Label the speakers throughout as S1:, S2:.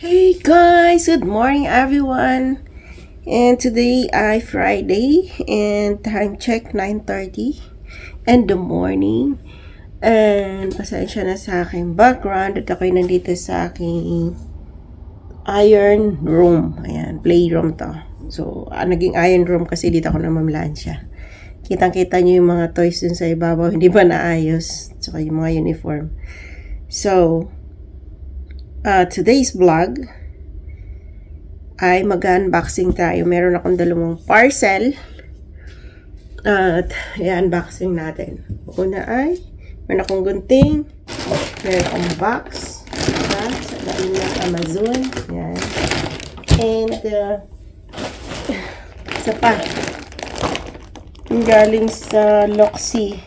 S1: Hey guys, good morning everyone. And today ay Friday and time check 9:30 in the morning. And pasensya na sa aking background at ako'y nandito sa aking iron room. Ayan, playroom to. So, naging iron room kasi dito ako namamlansya. Kitang-kita nyo yung mga toys dun sa ibabaw, hindi ba naayos? Tsaka yung mga uniform. So, today's vlog ay mag-unboxing tayo. Meron akong dalawang parcel at i-unboxing natin. Una ay meron akong gunting, meron akong box sa galing ng Amazon. Yan. And isa pa yung galing sa Loxi,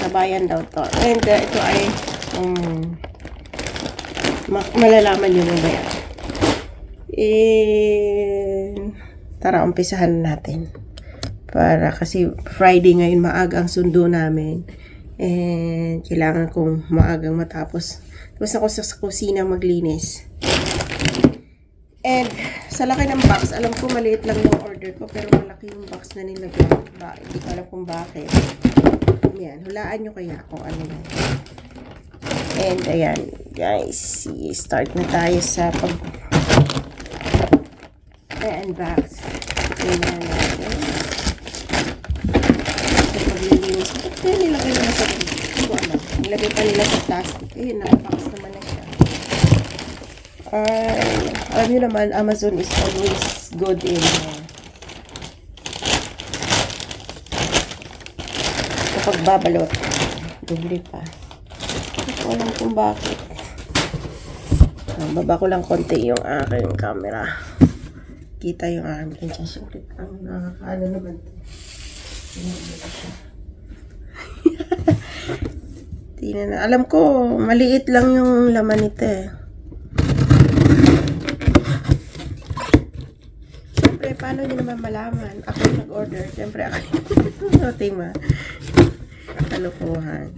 S1: kabayan daw to. And ito ay malalaman nyo mamaya. Tara, umpisahan natin. Para kasi Friday ngayon, maaga ang sundo namin. And kailangan kong maagang matapos. Tapos ako sa kusina maglinis. And sa laki ng box, alam ko maliit lang yung order ko. Pero malaki yung box na nilagay. Hindi ko alam kung bakit. Yan, hulaan nyo kaya kung ano yan. And ayan, guys, start na tayo sa unbox. Tingnan natin. Sa paglilinis. Ba't kaya nilagay naman sa nilagay pa nila sa plastic. Ayun, nakabox naman na siya. Alam nyo naman, Amazon is always good in kapag babalot. Doble pa. Walang kung bakit. Baba ko lang konti yung aking camera. Kita yung aking siyempre ang nakakaano naman ito. Tingnan na. Alam ko, maliit lang yung laman nito eh. Siyempre, paano nyo naman malaman? Ako yung nag-order. Siyempre, ako yung tingma. Kalukuhan.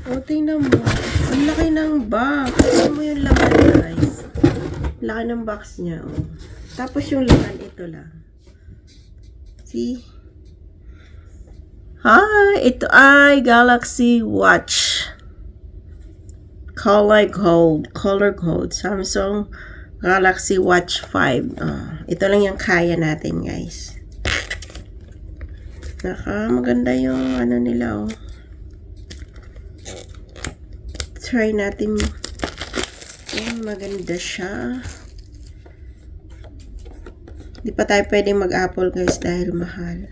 S1: O, tingnan mo. Ang laki ng box. Tingnan mo yung laman, guys. Laki ng box niya, oh. Tapos yung laman, ito lang. See? Hi! Ito ay Galaxy Watch. Color Gold. Samsung Galaxy Watch 5. Ito lang yung kaya natin, guys. Maganda yung ano nila, oh. Try natin. Maganda siya. Di pa tayo pwedeng mag-Apple, guys, dahil mahal.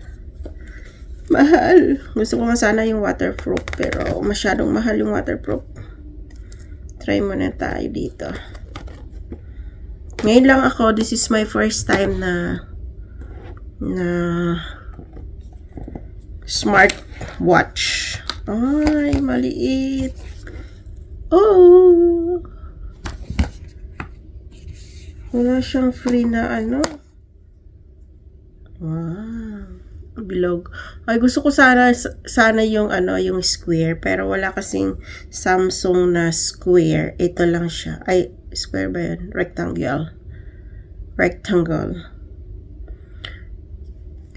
S1: Gusto ko nga sana yung waterproof, pero masyadong mahal yung waterproof. Try muna tayo dito. Ngayon lang ako, this is my first time na smartwatch. Ay, maliit. Oh! Wala siyang free na ano. Wow. Bilog. Ay, gusto ko sana yung ano, yung square. Pero wala kasing Samsung na square. Ito lang siya. Ay, square ba yan? Rectangle.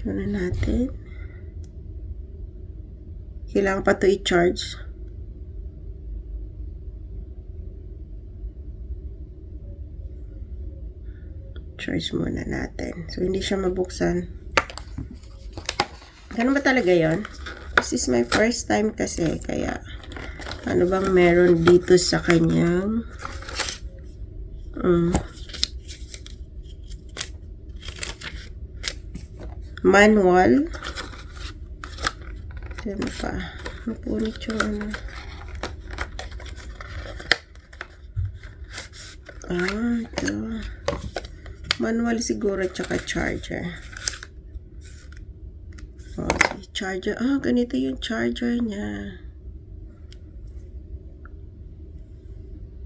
S1: Ito na natin. Kailangan pa ito i-charge. Charge muna natin. So, hindi siya mabuksan. Ganun ba talaga yon? This is my first time kasi. Kaya, ano bang meron dito sa kanyang manual. Ano pa? Napunit yung ano. Ito. Manual siguro, tsaka charger. Okay, charger. Ganito yung charger niya.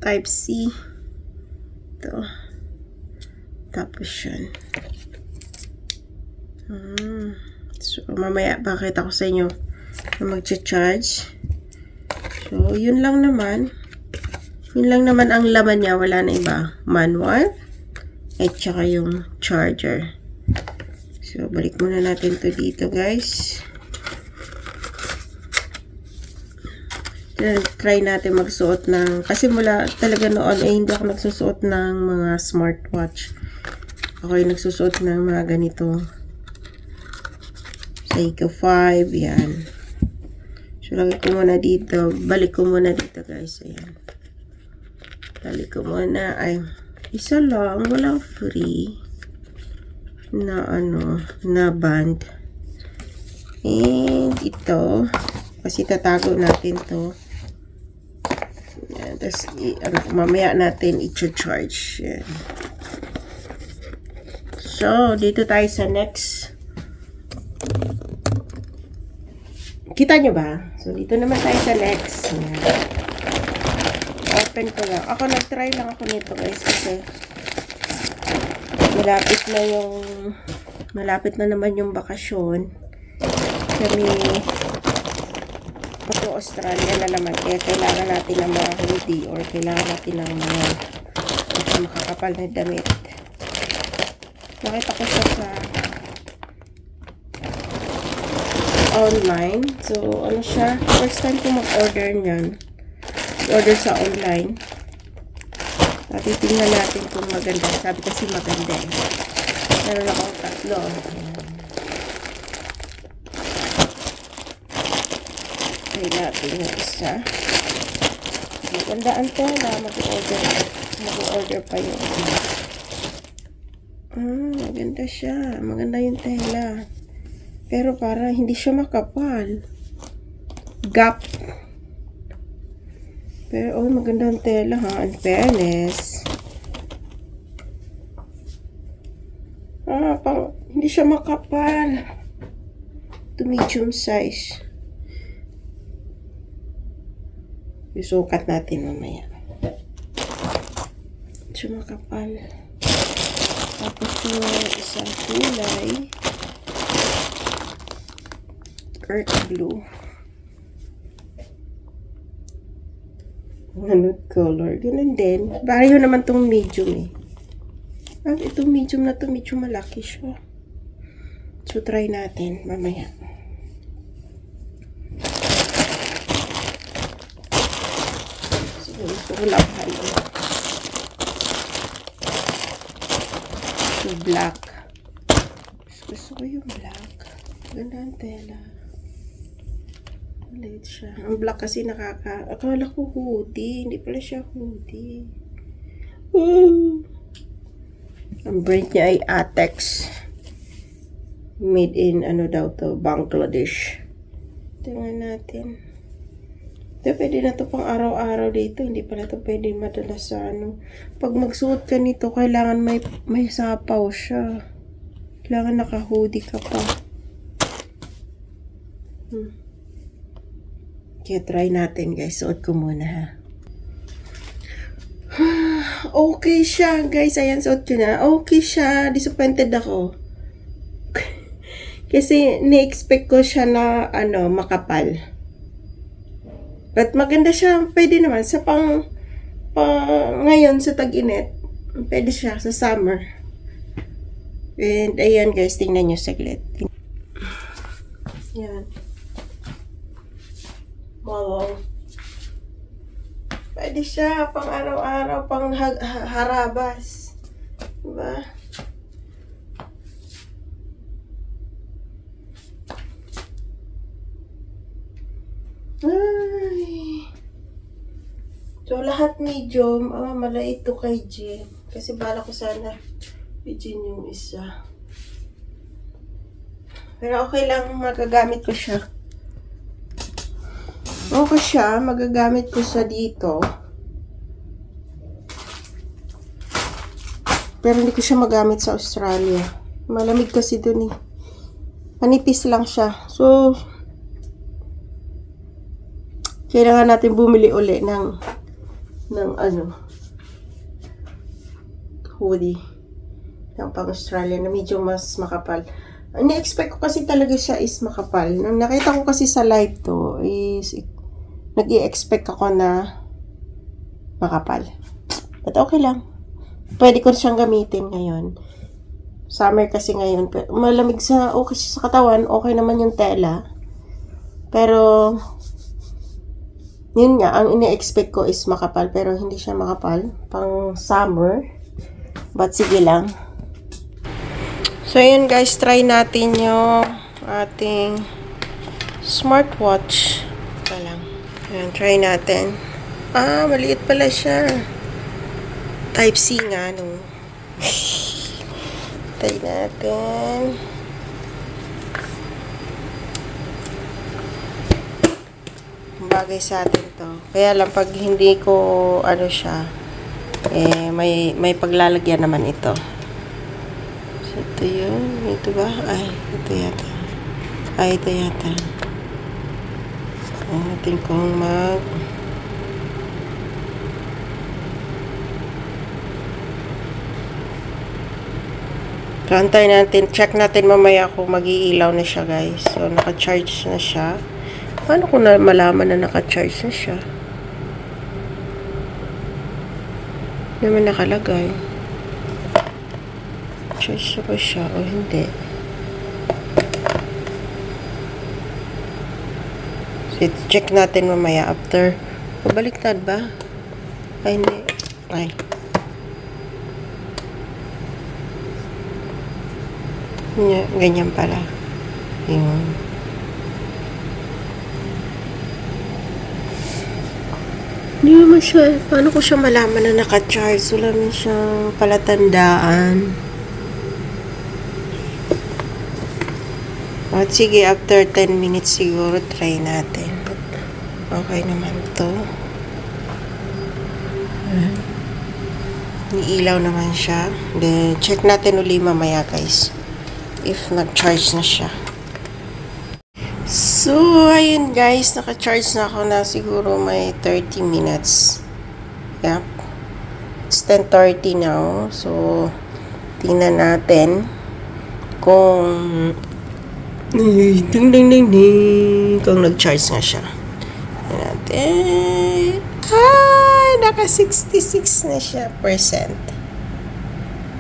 S1: Type C. Ito. Tapos yun. So, mamaya pakita ko sa inyo na mag-charge. So, yun lang naman. Yun lang naman ang laman niya. Wala na iba. Manual. At saka yung charger. So, balik muna natin to dito, guys. Try natin magsuot ng, kasi mula talaga noon hindi ako nagsusuot ng mga smartwatch. Ako yung nagsusuot ng mga ganito. Seiko 5, yan. So, lagay ko muna dito. Balik ko muna dito, guys. Ayan. Balik ko muna. Ay, isa lang. Walang free na na band. And ito. Kasi tatago natin to. Yan. Tapos, mamaya natin i-charge. Yan. So, dito tayo sa next. Kita nyo ba? So, dito naman tayo sa next. Yan. Open ko lang. Ako, nag-try lang ako nito, guys. Kasi, malapit na naman yung bakasyon. Kami, Australia na naman. Kaya kailangan natin ng mga hoodie or kailangan natin ng mga makakapal na damit. Nakita ko siya sa online. So, ano siya? First time ko mag-order niyan. Order sa online. At tingnan natin kung maganda. Sabi kasi maganda. Meron akong tatlo. Try natin yung isa. Maganda ang tela. Mag-order pa yun. Maganda siya. Maganda yung tela. Pero para hindi siya makapal. Gap. Pero, maganda ang tela, ha? In fairness. Hindi siya makapal. Ito medium size. Isukat natin mamaya. Hindi siya makapal. Tapos yung isang kulay. Earth blue. Nude color. Ganun din. Pareho naman tong medium eh. Itong medium na to, medyo malaki siya. So, try natin mamaya. So, ito ko lang halo. So, black. Gusto ko yung black. Ganda ang tela. Maliit siya. Ang black kasi akala ko hoodie. Hindi pala siya hoodie. Ang brand niya ay Atex. Made in, Bangladesh. Tingnan natin. Ito, pwede na to pang araw-araw dito. Hindi pala to pwede madalas sa Pag magsuot ka nito, kailangan may sapaw siya. Kailangan naka-hoodie ka pa. Kaya try natin, guys. Suot ko muna, ha. Okay siya, guys. Ayan, suot ko na. Okay siya. Disappointed ako. Kasi, ni-expect ko siya na, makapal. But, maganda siya. Pwede naman. Sa ngayon, sa tag-init, pwede siya sa summer. And, ayan, guys. Tingnan nyo saglit. Ayan. Wow. Pwede siya pang araw-araw, pang harabas. Diba? Ay. So, lahat medium. Malait to kay Jen. Kasi bala ko sana Jen yung isa. Pero okay lang, magagamit ko siya. Okay siya, magagamit ko siya dito. Pero hindi ko siya magamit sa Australia. Malamig kasi dun eh. Manipis lang siya. So, kailangan natin bumili uli ng hoodie. Ng pang-Australia na medyo mas makapal. Ini-expect ko kasi talaga siya is makapal. Nung nakita ko kasi sa live to, is nag-i-expect ako na makapal. But okay lang. Pwede ko siyang gamitin ngayon. Summer kasi ngayon. Malamig okay sa katawan. Okay naman yung tela. Pero, yun nga, ang ine-expect ko is makapal. Pero hindi siya makapal. Pang summer. But sige lang. So, yun guys. Try natin yung ating smartwatch. Ito lang. Ayan, try natin. Maliit pala siya. Type-C nga, no? Try natin. Bagay sa atin to. Kaya lang, pag hindi ko, siya, may paglalagyan naman ito. So, ito yun. Ito ba? Ay, ito yata. Ito yata. Natin kung Kantay natin, check natin mamaya kung mag-iilaw na siya, guys. So, naka-charge na siya. Paano ko na malaman na naka-charge na siya? Hindi naman nakalagay. Charge na ba siya o hindi? So, check natin mamaya after. Baliktad ba? Ay, hindi. Ay. Ganyan pala. Yun. Hindi naman siya. Paano ko siya malaman na naka-charge? Wala naman siyang palatandaan. At sige, after 10 minutes siguro, try natin. Okay naman to. Niilaw naman siya. Then, check natin uli mamaya, guys. If nag-charge na siya. So, ayun guys. Naka-charge na ako na siguro may 30 minutes. Yep. It's 10:30 now. So, tingnan natin kung kung nag-charge nga siya. Tingnan natin. Naka 66 na siya %.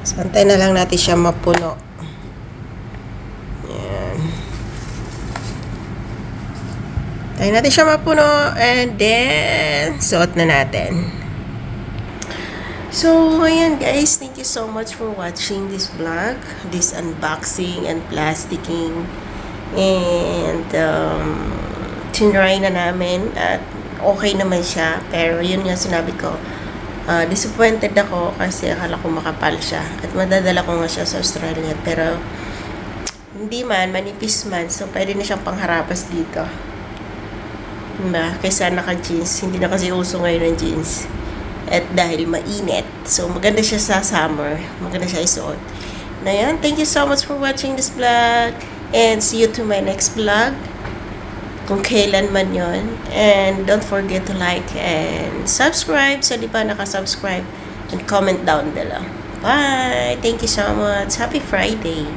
S1: So, antayin na lang natin siya mapuno. Tayo natin siya mapuno and then suot na natin. So, ayan guys, thank you so much for watching this vlog, this unboxing and plasticking. And tinry na namin at okay naman siya. Pero yun nga sinabi ko, disappointed ako kasi akala ko makapal siya. At madadala ko nga siya sa Australia. Pero hindi man, manipis man. So, pwede na siyang pangharapas dito. Diba? Kaysa naka-jeans. Hindi na kasi uso ngayon ng jeans. At dahil mainit. So, maganda siya sa summer. Maganda siya isuot. Na yan. Thank you so much for watching this vlog. And see you to my next vlog. Kung kailan man yon. And don't forget to like and subscribe. So, di pa nakasubscribe. And comment down below. Bye! Thank you so much. Happy Friday!